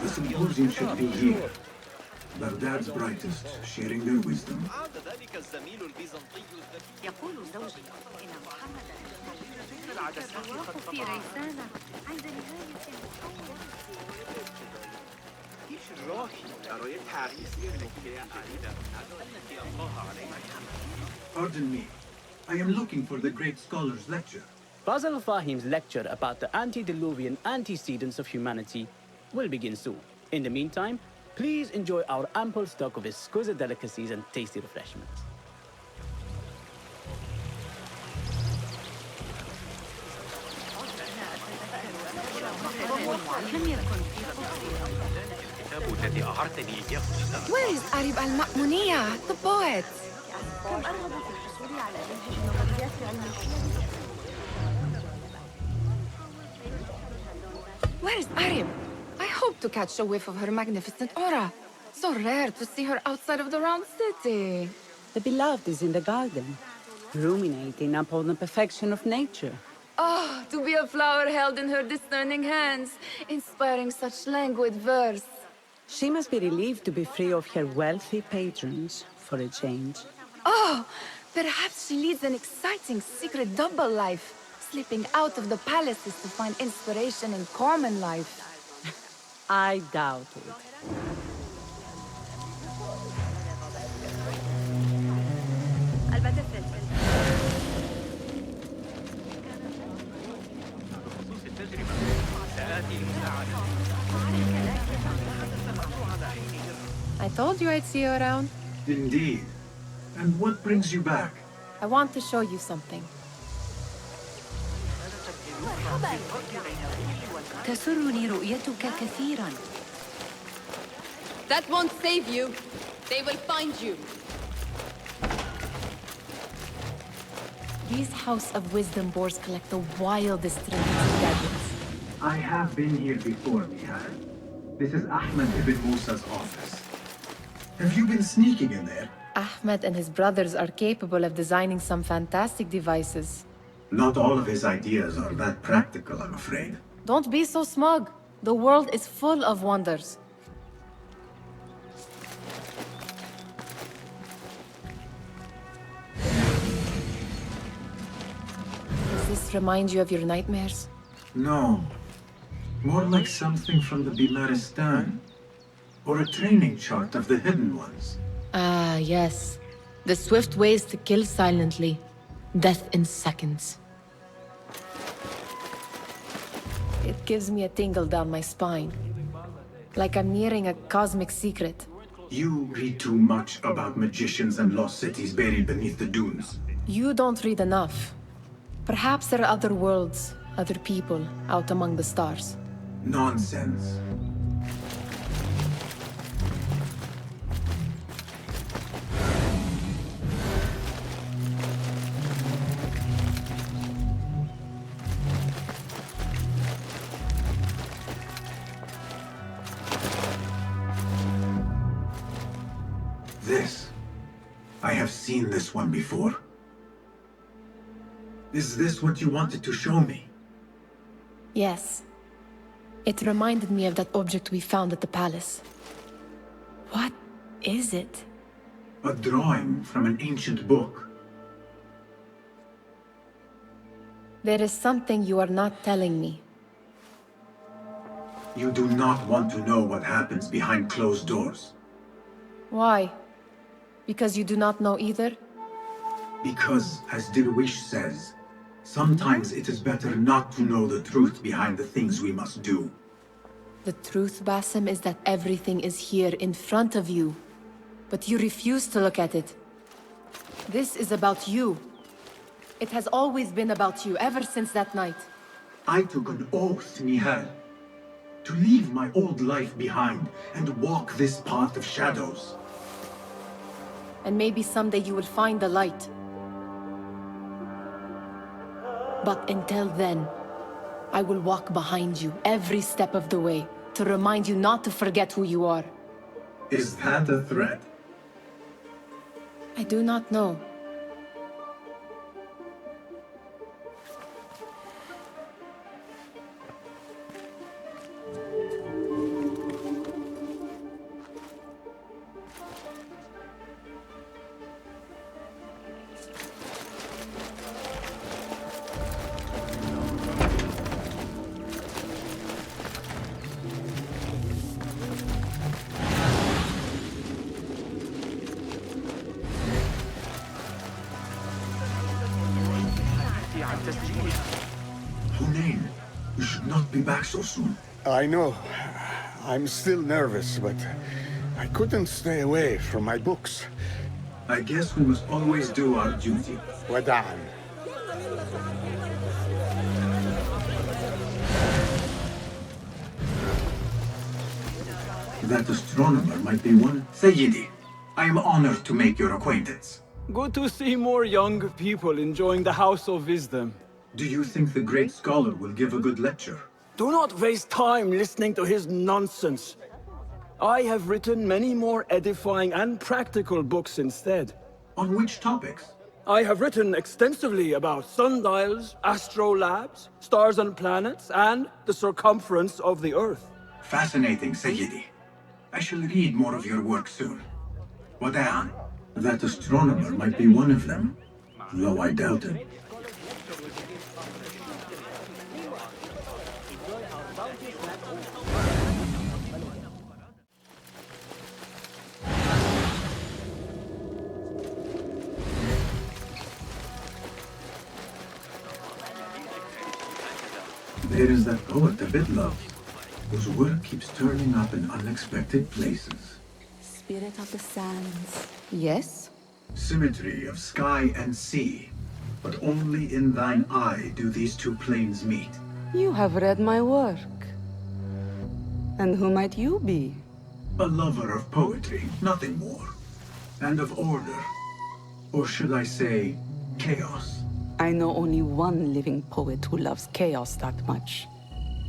The Symposium should be here. Baghdad's brightest, sharing their wisdom. يقول زوجي إن محمد الرواق في ريسانة عند نهاية Pardon me. I am looking for the great scholar's lecture. Basil Fahim's lecture about the antediluvian antecedents of humanity will begin soon. In the meantime, please enjoy our ample stock of exquisite delicacies and tasty refreshments. Where is Arib al-Ma'muniyah, the poet? Where is Arib? I hope to catch a whiff of her magnificent aura. So rare to see her outside of the round city. The beloved is in the garden, ruminating upon the perfection of nature. Oh, to be a flower held in her discerning hands, inspiring such languid verse. She must be relieved to be free of her wealthy patrons, for a change. Oh, perhaps she leads an exciting secret double life, slipping out of the palaces to find inspiration in common life. I doubt it. I told you I'd see you around. Indeed. And what brings you back? I want to show you something. تسرني رؤيتك كثيرا. That won't save you. They will find you. These House of Wisdom boars collect the wildest trinkets and gadgets. I have been here before, Mihal. This is Ahmed ibn Musa's office. Have you been sneaking in there? Ahmed and his brothers are capable of designing some fantastic devices. Not all of his ideas are that practical, I'm afraid. Don't be so smug. The world is full of wonders. Does this remind you of your nightmares? No. More like something from the Bimaristan. Or a training chart of the hidden ones. Ah, yes. The swift ways to kill silently. Death in seconds. It gives me a tingle down my spine. Like I'm nearing a cosmic secret. You read too much about magicians and lost cities buried beneath the dunes. You don't read enough. Perhaps there are other worlds, other people, out among the stars. Nonsense. This. I have seen this one before. Is this what you wanted to show me? Yes. It reminded me of that object we found at the palace. What is it? A drawing from an ancient book. There is something you are not telling me. You do not want to know what happens behind closed doors. Why? Because you do not know either? Because, as Dirwish says, sometimes it is better not to know the truth behind the things we must do. The truth, Basim, is that everything is here in front of you. But you refuse to look at it. This is about you. It has always been about you, ever since that night. I took an oath, Nihal, to leave my old life behind and walk this path of shadows. And maybe someday you will find the light. But until then, I will walk behind you every step of the way to remind you not to forget who you are. Is that a threat? I do not know. Hunain, you should not be back so soon. I know. I'm still nervous, but I couldn't stay away from my books. I guess we must always do our duty. Wada'an. That astronomer might be one. Sayyidi, I am honored to make your acquaintance. Good to see more young people enjoying the House of Wisdom. Do you think the great scholar will give a good lecture? Do not waste time listening to his nonsense. I have written many more edifying and practical books instead. On which topics? I have written extensively about sundials, astrolabes, stars and planets, and the circumference of the Earth. Fascinating, Sayyidi. I shall read more of your work soon. Wada'an, that astronomer might be one of them, though I doubt it. There is that poet a bit loves, whose work keeps turning up in unexpected places. Spirit of the sands. Yes? Symmetry of sky and sea, but only in thine eye do these two planes meet. You have read my work. And who might you be? A lover of poetry, nothing more. And of order. Or should I say, chaos. I know only one living poet who loves chaos that much.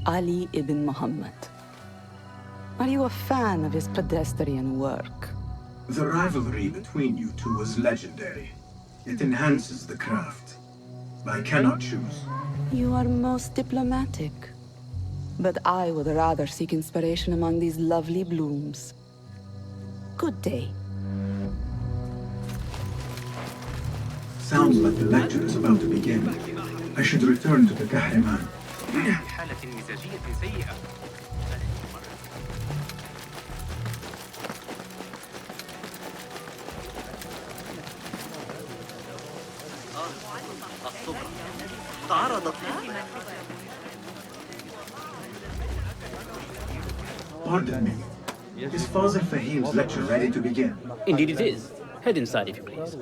Ali ibn Muhammad. Are you a fan of his pedestrian work? The rivalry between you two was legendary. It enhances the craft. I cannot choose. You are most diplomatic. But I would rather seek inspiration among these lovely blooms. Good day. Sounds like the lecture is about to begin. I should return to the Kahraman. Pardon me. Is Fazil Fahim's lecture ready to begin? Indeed it is. Head inside if you please.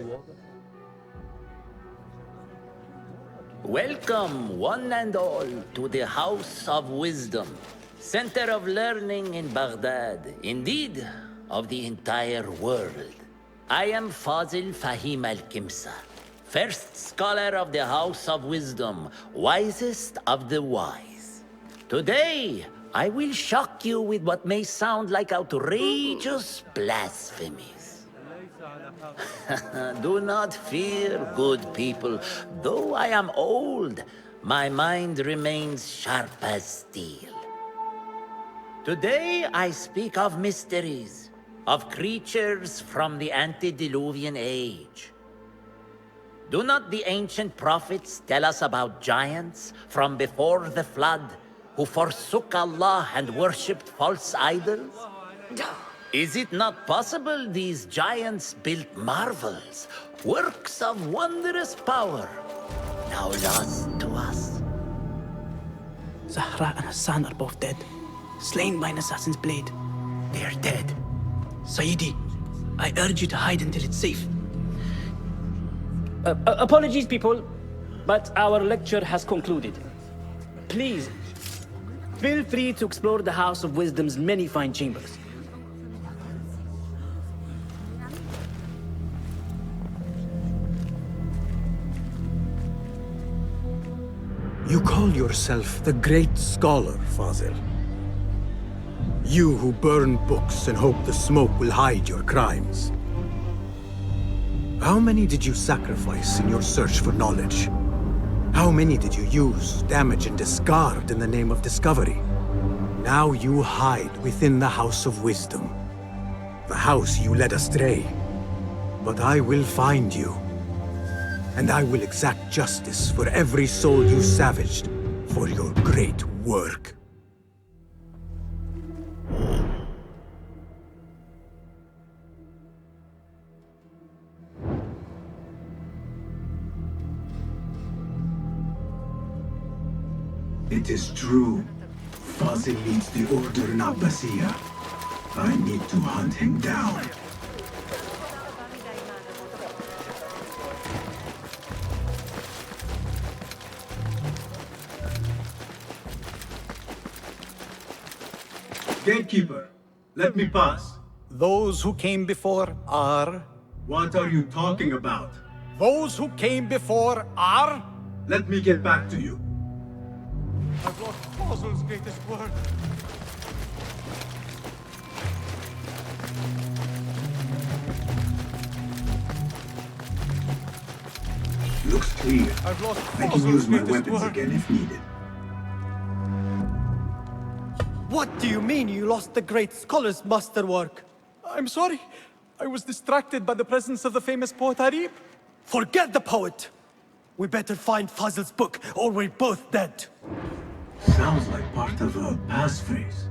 Welcome, one and all, to the House of Wisdom, center of learning in Baghdad, indeed, of the entire world. I am Fazil Fahim al-Kimsa, first scholar of the House of Wisdom, wisest of the wise. Today, I will shock you with what may sound like outrageous blasphemies. Do not fear, good people. Though I am old, my mind remains sharp as steel. Today I speak of mysteries, of creatures from the antediluvian age. Do not the ancient prophets tell us about giants from before the flood who forsook Allah and worshipped false idols? Is it not possible these giants built marvels, works of wondrous power, now lost to us? Zahra and Hassan are both dead, slain by an assassin's blade. They are dead. Sayyidi, I urge you to hide until it's safe. Apologies, people, but our lecture has concluded. Please, feel free to explore the House of Wisdom's many fine chambers. You call yourself the great scholar, Fazil. You who burn books and hope the smoke will hide your crimes. How many did you sacrifice in your search for knowledge? How many did you use, damage, and discard in the name of discovery? Now you hide within the House of Wisdom. The house you led astray. But I will find you. And I will exact justice for every soul you savaged for your great work. It is true. Fazil leads the Order in Abbasiyah. I need to hunt him down. Gatekeeper, let me pass. Those who came before are... What are you talking about? Those who came before are... Let me get back to you. I've lost Fazil's greatest work. Looks clear. I've lost I can Fazil's use my greatest weapons work. again if needed. What do you mean you lost the great scholar's masterwork? I'm sorry. I was distracted by the presence of the famous poet Arib. Forget the poet! We better find Fazil's book, or we're both dead. Sounds like part of a passphrase.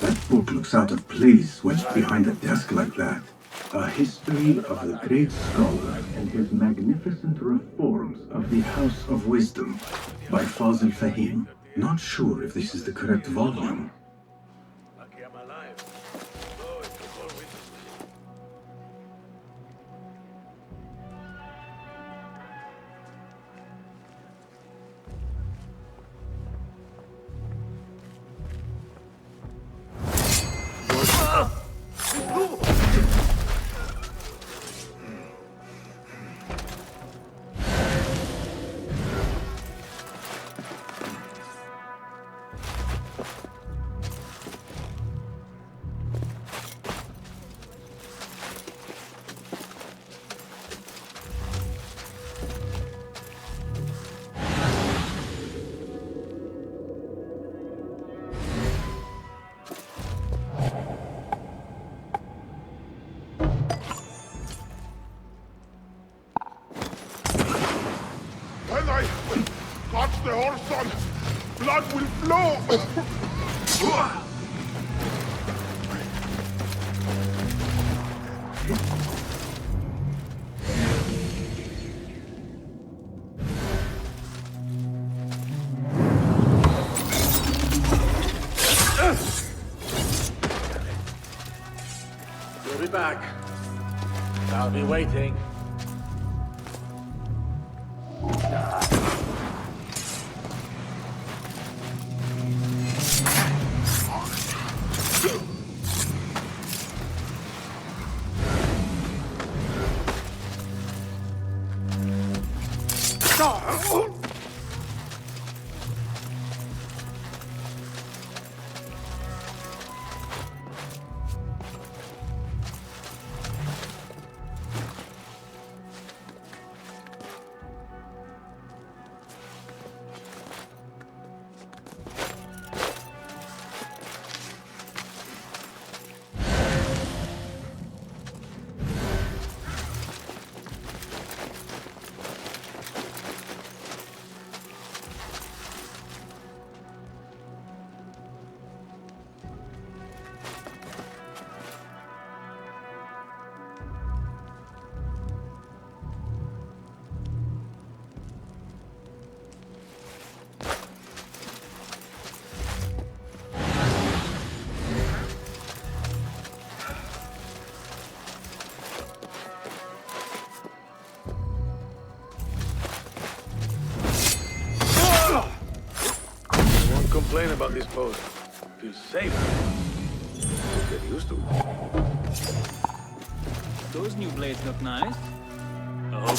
That book looks out of place wedged behind a desk like that. A history of the great scholar and his magnificent reforms of the House of Wisdom by Fazil Fahim. Not sure if this is the correct volume. When I touch the horse on, blood will flow! We'll be back. I'll be waiting. Complain about this pose. Feels safe. Get used to it. Those new blades look nice. Oh.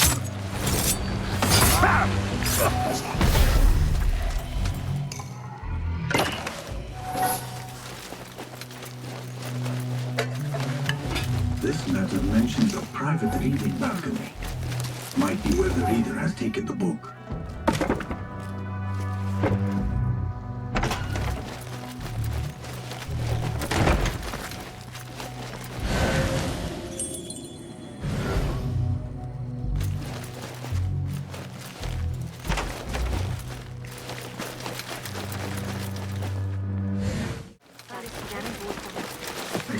This letter mentions a private reading balcony. Might be where the reader has taken the book.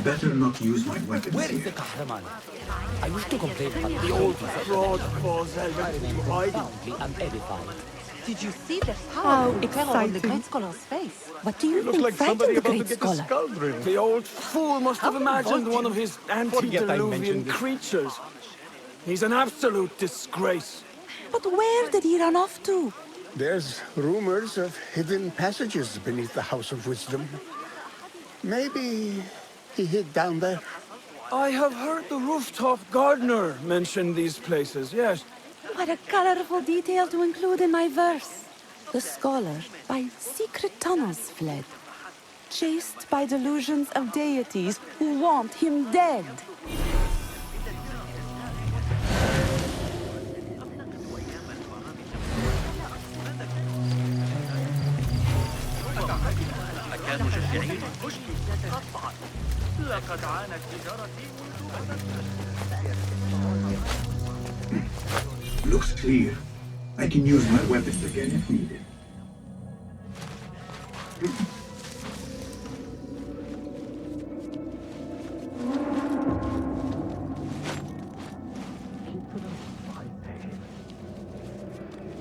Better not use my weapons. Where is the Kahraman? I used to complain about The old fraud falls profoundly I'm edified. Did you see the How power on the exciting. Great Scholar's face? What do you Looks think like frightened somebody the about to great get a scholar? skull drilled. The old fool must have imagined one of his antediluvian creatures. He's an absolute disgrace. But where did he run off to? There's rumors of hidden passages beneath the House of Wisdom. Maybe he hid down there. I have heard the rooftop gardener mention these places, yes. What a colorful detail to include in my verse. The scholar by secret tunnels fled, chased by delusions of deities who want him dead. Looks clear. I can use my weapons again if needed.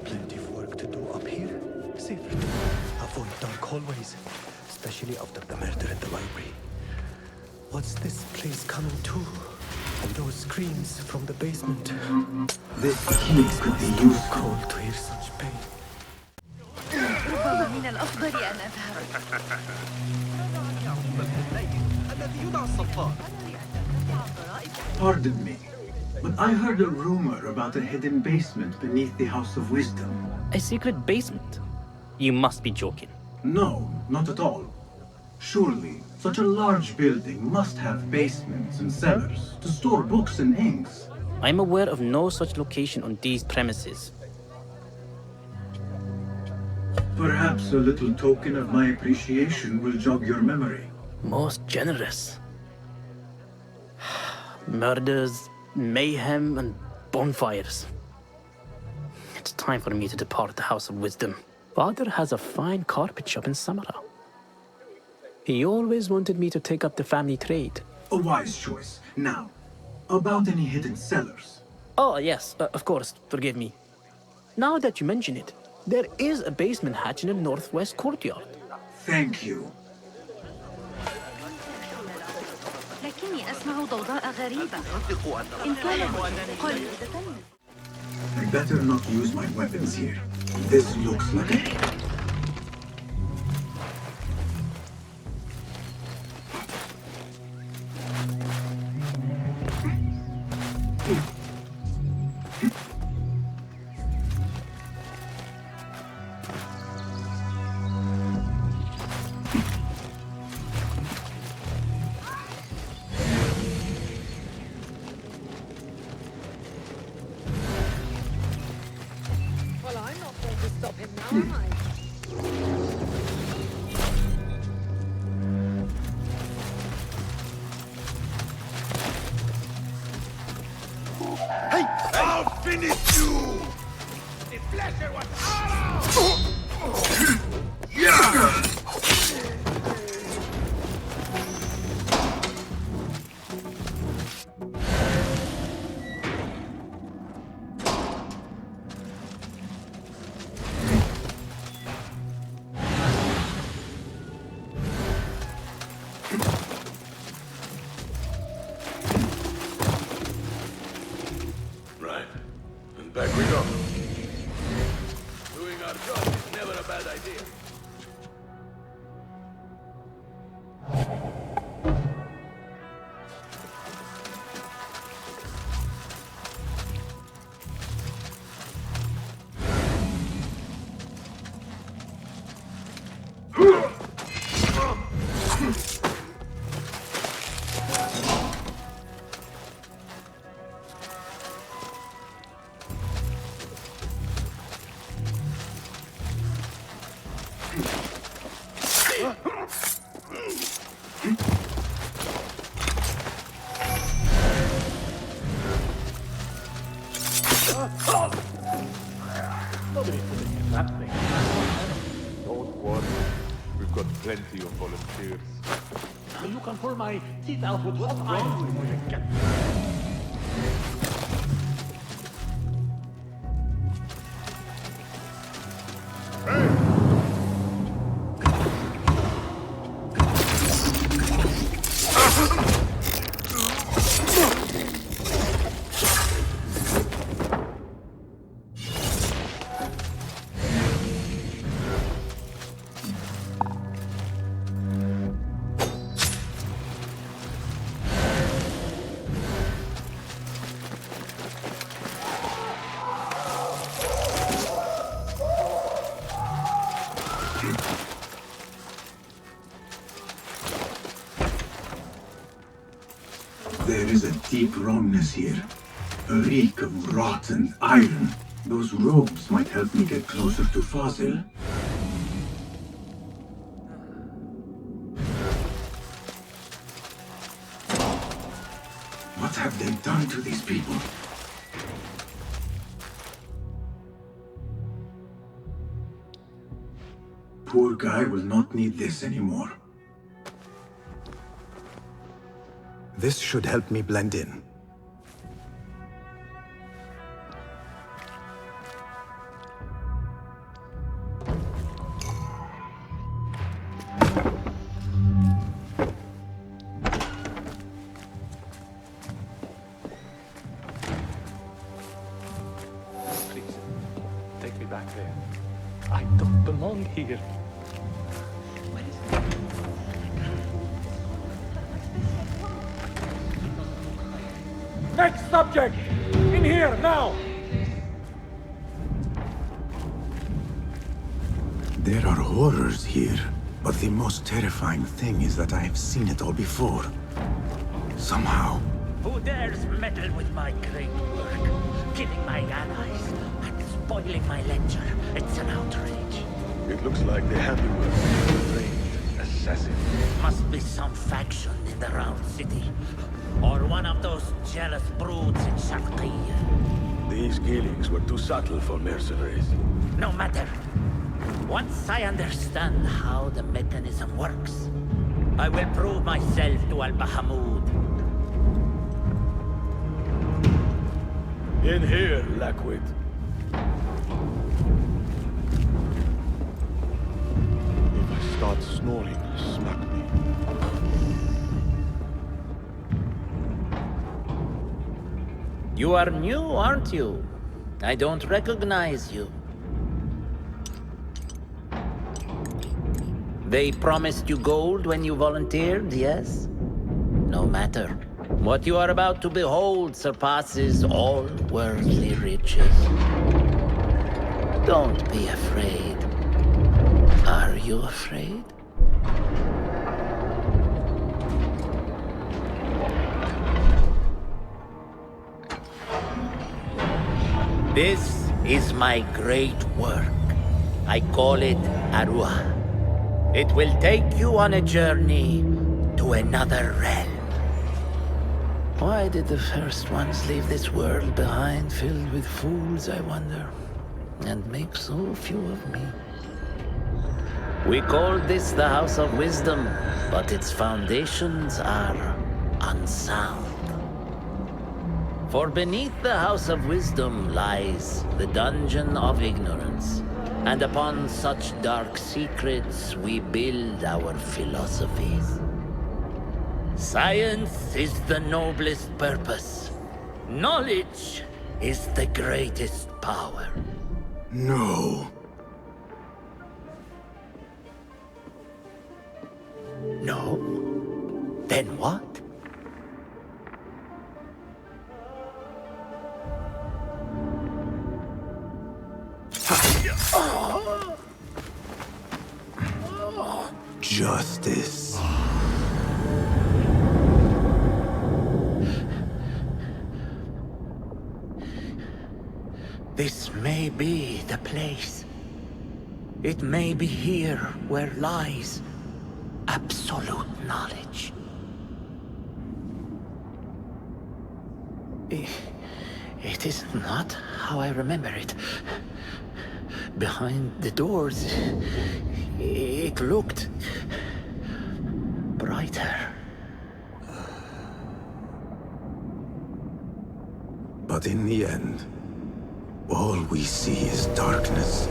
Plenty of work to do up here. Safer to avoid dark hallways, especially after the murder in the library. What's this place coming to? And those screams from the basement. This key could be useful. Cold to hear such pain. ربما من الأفضل أن أذهب. Pardon me, but I heard a rumor about a hidden basement beneath the House of Wisdom. A secret basement? You must be joking. No, not at all. Surely, such a large building must have basements and cellars to store books and inks. I'm aware of no such location on these premises. Perhaps a little token of my appreciation will jog your memory. Most generous. Murders, mayhem, and bonfires. It's time for me to depart the House of Wisdom. Father has a fine carpet shop in Samara. He always wanted me to take up the family trade. A wise choice. Now, about any hidden cellars? Oh, yes, of course, forgive me. Now that you mention it, there is a basement hatch in the northwest courtyard. Thank you. لكني أسمع ضوضاء غريبة. إن كان قل. I better not use my weapons here. This looks like a... Hey! I'll finish you! The pleasure was ours! Yeah! Right. And back we go. Doing our job is never a bad idea. Don't worry. We've got plenty of volunteers. You can pull my teeth out with what I'm doing. There is a deep wrongness here. A reek of rotten iron. Those robes might help me get closer to Fazil. What have they done to these people? Poor guy will not need this anymore. This should help me blend in. Please, take me back there. I don't belong here. Next subject! In here, now! There are horrors here, but the most terrifying thing is that I have seen it all before. Somehow. Who dares meddle with my great work? Killing my allies and spoiling my lecture. It's an outrage. It looks like the handiwork of a trained assassin. Must be some faction in the Round City. Or one of those jealous broods in Sharqiyya. These killings were too subtle for mercenaries. No matter. Once I understand how the mechanism works, I will prove myself to Al-Bahamud. In here, Lackwit. If I start snoring, smack me. You are new, aren't you? I don't recognize you. They promised you gold when you volunteered, yes? No matter. What you are about to behold surpasses all worldly riches. Don't be afraid. Are you afraid? This is my great work. I call it Arua. It will take you on a journey to another realm. Why did the first ones leave this world behind filled with fools, I wonder, and make so few of me? We called this the House of Wisdom, but its foundations are unsound. For beneath the House of Wisdom lies the Dungeon of Ignorance, and upon such dark secrets we build our philosophies. Science is the noblest purpose. Knowledge is the greatest power. No. No? Then what? Justice. This may be the place. It may be here where lies absolute knowledge. It is not how I remember it. Behind the doors, it looked brighter. But in the end, all we see is darkness.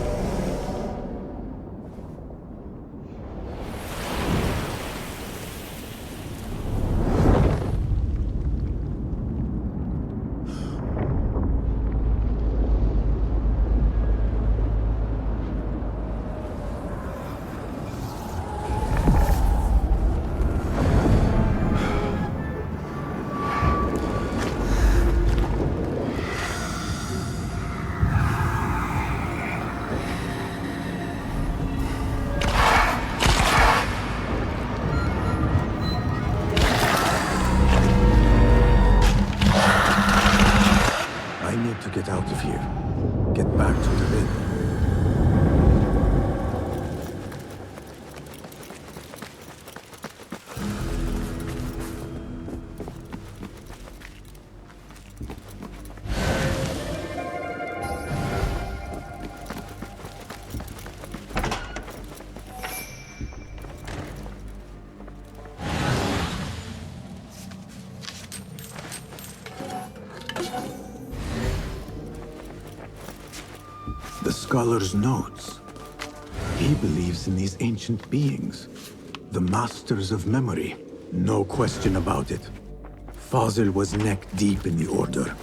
To get out of here. Get back to the inn. The scholar's notes. He believes in these ancient beings, the masters of memory. No question about it. Fazil was neck deep in the Order.